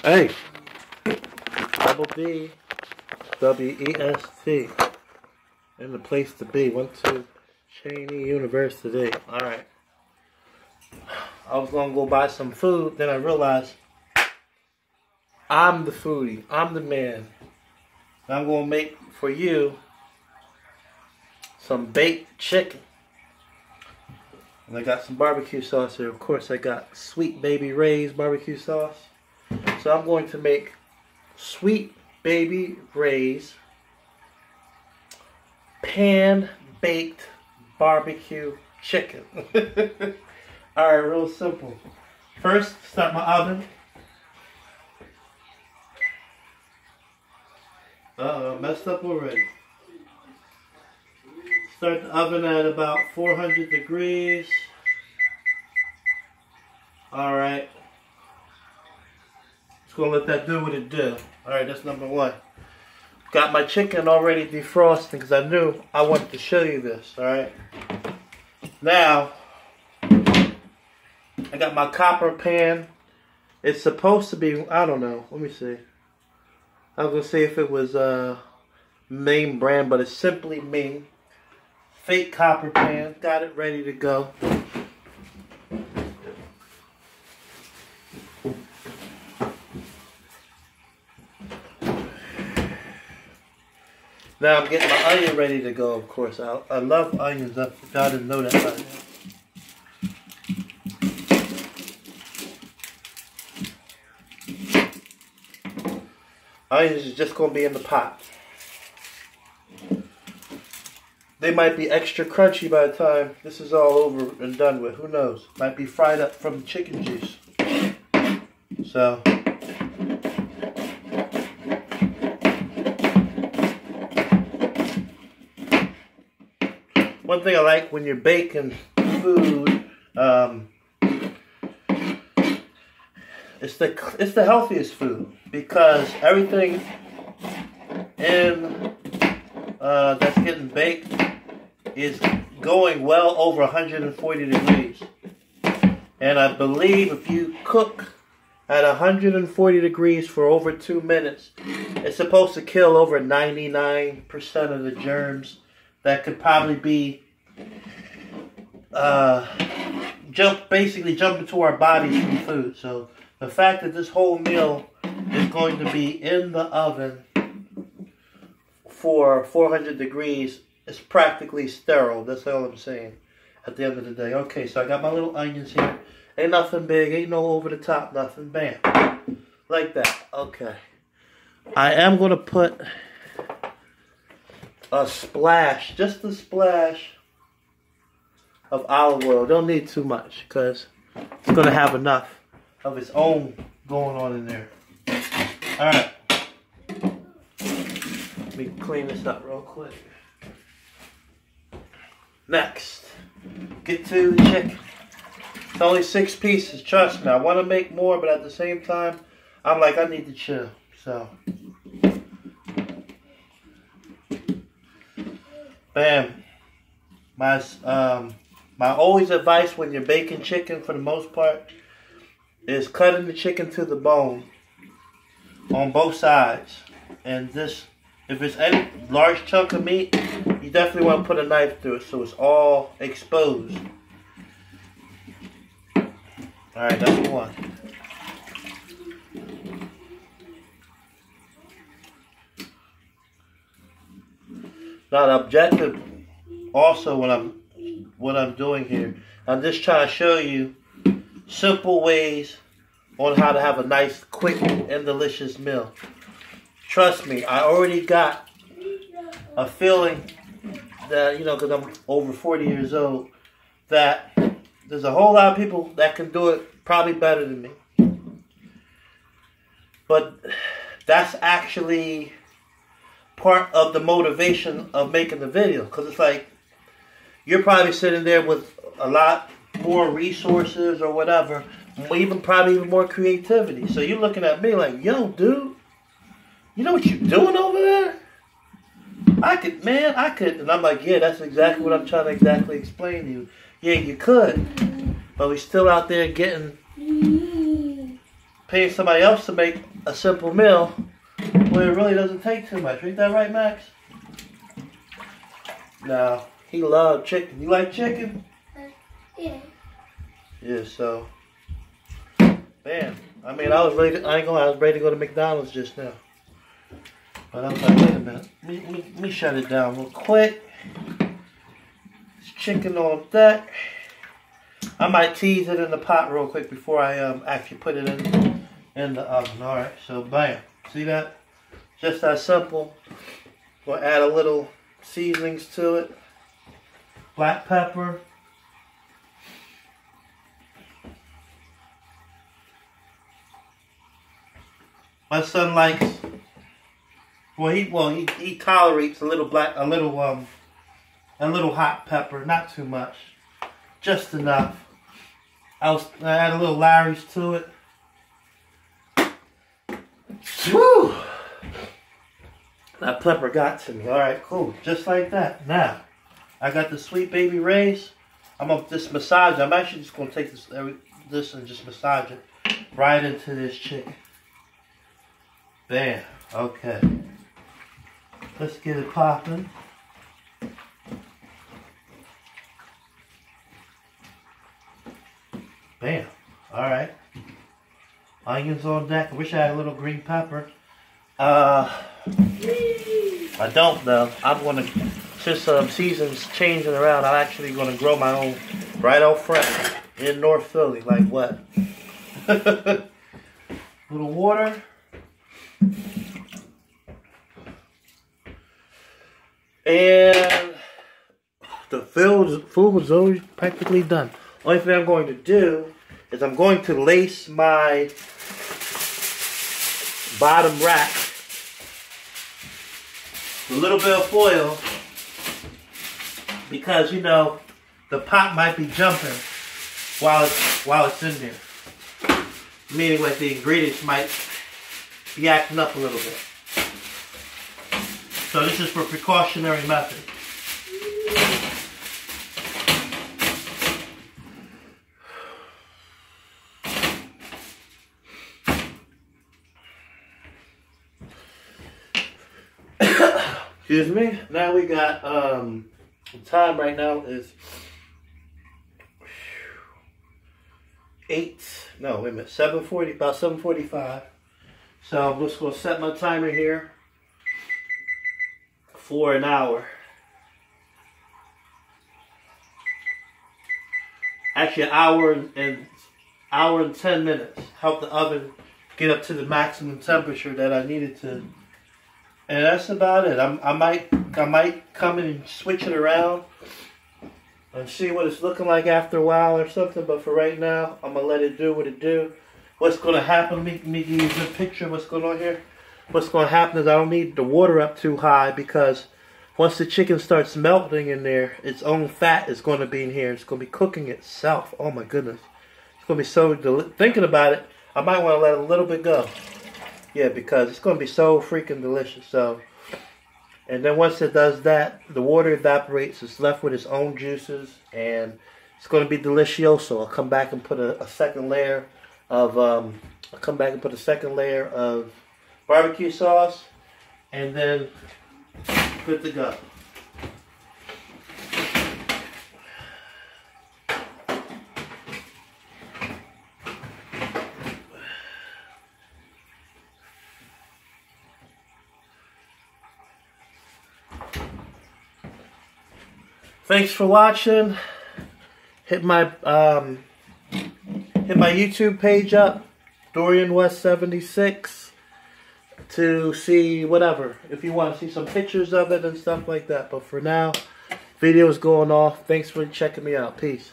Hey, Double B, W-E-S-T, and the place to be. Went to Cheney University. Alright. I was going to go buy some food, then I realized I'm the foodie. I'm the man. And I'm going to make for you some baked chicken. And I got some barbecue sauce here. Of course, I got Sweet Baby Ray's barbecue sauce. So I'm going to make Sweet Baby Ray's pan-baked barbecue chicken. Alright, real simple. First, start my oven. Messed up already. Start the oven at about 400 degrees. Alright. Just gonna let that do what it do. Alright, that's number one. Got my chicken already defrosting because I knew I wanted to show you this. Alright. Now, I got my copper pan. It's supposed to be, I don't know. Let me see. I was going to say if it was main brand, but it's Simply Me. Fake copper pan. Got it ready to go. Now I'm getting my onion ready to go, of course. I love onions. I didn't know that by now. Onions is just going to be in the pot. They might be extra crunchy by the time this is all over and done with. Who knows? Might be fried up from the chicken juice. So, one thing I like when you're baking food, it's the healthiest food because everything in that's getting baked is going well over 140 degrees. And I believe if you cook at 140 degrees for over 2 minutes, it's supposed to kill over 99% of the germs that could probably be basically jump into our bodies from food. So the fact that this whole meal is going to be in the oven for 400 degrees is practically sterile. That's all I'm saying at the end of the day. Okay, so I got my little onions here. Ain't nothing big, ain't no over the top, nothing. Bam. Like that. Okay. I am going to put a splash, just a splash of olive oil. Don't need too much because it's going to have enough of its own going on in there. Alright. Let me clean this up real quick. Next, get to the chicken. It's only 6 pieces, trust me. I want to make more, but at the same time, I'm like, I need to chill. So, bam. My always advice when you're baking chicken, for the most part, is cutting the chicken to the bone on both sides. And this, if it's any large chunk of meat, you definitely want to put a knife through it so it's all exposed. Alright, that's one. Now the objective also what I'm doing here, I'm just trying to show you simple ways on how to have a nice, quick, and delicious meal. Trust me, I already got a feeling that, because I'm over 40 years old, that there's a whole lot of people that can do it probably better than me. But that's actually part of the motivation of making the video. Because it's like, you're probably sitting there with a lot more resources or whatever, probably even more creativity. So you're looking at me like, yo, dude, you know what you're doing over there? I could. And I'm like, yeah, that's exactly what I'm trying to exactly explain to you. Yeah, you could. But we're still out there getting paying somebody else to make a simple meal where it really doesn't take too much. Ain't that right, Max? No, he loved chicken. You like chicken? Yeah. Yeah, so, man. I mean, I ain't gonna lie, I was ready to go to McDonald's just now. But I was like, wait a minute. Let me shut it down real quick. It's chicken on deck. I might tease it in the pot real quick before I actually put it in the oven. Alright, so bam. See that? Just that simple. We'll add a little seasonings to it. Black pepper. My son likes, he tolerates a little hot pepper, not too much, just enough. I add a little Larry's to it. Woo! That pepper got to me. All right, cool, just like that. Now, I got the Sweet Baby Ray's. I'm gonna just massage it. I'm actually just gonna take this and just massage it right into this chicken. Bam. Okay. Let's get it popping. Bam. Alright. Onions on deck. I wish I had a little green pepper. I don't though. I'm gonna, since seasons changing around, I'm actually gonna grow my own right out front in North Philly. Like what? Little water. And the food was always practically done. Only thing I'm going to do is I'm going to lace my bottom rack with a little bit of foil because, you know, the pot might be jumping while it's in there. Meaning like the ingredients might be acting up a little bit. So this is for precautionary method. Excuse me. Now we got the time right now is 7:40, about 7:45. So I'm just gonna set my timer here for an hour. Actually, an hour and 10 minutes. Help the oven get up to the maximum temperature that I needed to. And that's about it. I might come in and switch it around and see what it's looking like after a while or something. But for right now, I'm gonna let it do what it do. What's gonna happen? Let me give you a good picture of what's going on here. What's going to happen is I don't need the water up too high because once the chicken starts melting in there, its own fat is going to be in here. It's going to be cooking itself. Oh my goodness. It's going to be so thinking about it, I might want to let a little bit go. Yeah, because it's going to be so freaking delicious. So, and then once it does that, the water evaporates. It's left with its own juices and it's going to be delicioso. I'll come back and put a second layer of barbecue sauce, and then good to go. Thanks for watching. Hit my YouTube page up, Dorian West 76. To see whatever, if you want to see some pictures of it and stuff like that. But for now, video's going off. Thanks for checking me out. Peace.